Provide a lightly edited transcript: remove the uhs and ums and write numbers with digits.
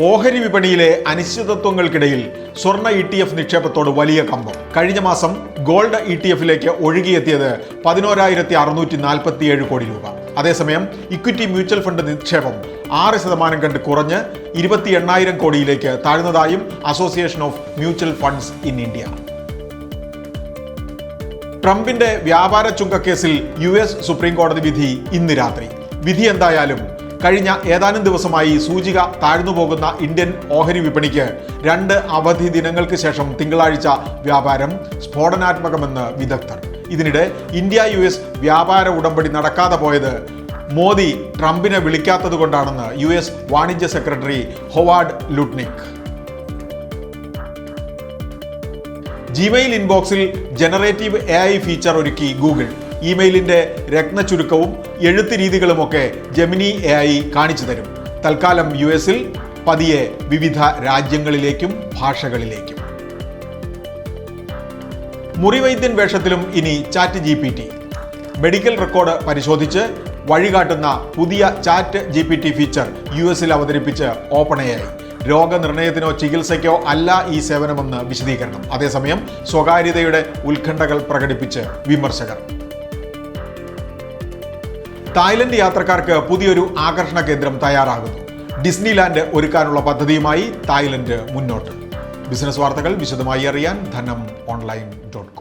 ഓഹരി വിപണിയിലെ അനിശ്ചിതത്വങ്ങൾക്കിടയിൽ സ്വർണ്ണ ETF നിക്ഷേപത്തോട് വലിയ കമ്പം. കഴിഞ്ഞ മാസം ഗോൾഡ് ETFിലേക്ക് ഒഴുകിയെത്തിയത് 11,647 കോടി രൂപ. അതേസമയം ഇക്വിറ്റി മ്യൂച്വൽ ഫണ്ട് നിക്ഷേപം 6% കണ്ട് കുറഞ്ഞ് 28,000 കോടിയിലേക്ക് താഴ്ന്നതായും association of mutual funds in India. ട്രംപിന്റെ വ്യാപാര ചുങ്കക്കേസിൽ US സുപ്രീം കോടതി വിധി ഇന്ന് രാത്രി. വിധി എന്തായാലും കഴിഞ്ഞ ഏതാനും ദിവസമായി സൂചിക താഴ്ന്നുപോകുന്ന ഇന്ത്യൻ ഓഹരി വിപണിക്ക് 2 അവധി ദിനങ്ങൾക്ക് ശേഷം തിങ്കളാഴ്ച വ്യാപാരം സ്ഫോടനാത്മകമെന്ന് വിദഗ്ധർ. ഇതിനിടെ ഇന്ത്യ US വ്യാപാര ഉടമ്പടി നടക്കാതെ പോയത് മോദി ട്രംപിനെ വിളിക്കാത്തത് കൊണ്ടാണെന്ന് US വാണിജ്യ സെക്രട്ടറി ഹൊവാർഡ് ലുട്നിക്. ജിമെയിൽ ഇൻബോക്സിൽ ജനറേറ്റീവ് AI ഫീച്ചർ ഒരുക്കി ഗൂഗിൾ. ഇമെയിലിന്റെ രത്നച്ചുരുക്കവും എഴുത്ത് രീതികളുമൊക്കെ ജെമിനി AI കാണിച്ചു തരും. തൽക്കാലം US-ൽ, പതിയെ വിവിധ രാജ്യങ്ങളിലേക്കും ഭാഷകളിലേക്കും. മുറിവൈദ്യൻ വേഷത്തിലും ഇനി ചാറ്റ് GPT. മെഡിക്കൽ റെക്കോർഡ് പരിശോധിച്ച് വഴികാട്ടുന്ന പുതിയ ചാറ്റ് GPT ഫീച്ചർ US-ൽ അവതരിപ്പിച്ച് OpenAI. രോഗനിർണയത്തിനോ ചികിത്സയ്ക്കോ അല്ല ഈ സേവനമെന്ന് വിശദീകരണം. അതേസമയം സ്വകാര്യതയുടെ ഉത്കണ്ഠകൾ പ്രകടിപ്പിച്ച് വിമർശകർ. തായ്ലൻഡ് യാത്രക്കാർക്ക് പുതിയൊരു ആകർഷണ കേന്ദ്രം തയ്യാറാകുന്നു. ഡിസ്നിലാൻഡ് ഒരുക്കാനുള്ള പദ്ധതിയുമായി തായ്ലൻഡ് മുന്നോട്ട്. ബിസിനസ് വാർത്തകൾ വിശദമായി അറിയാൻ ധനം online.com.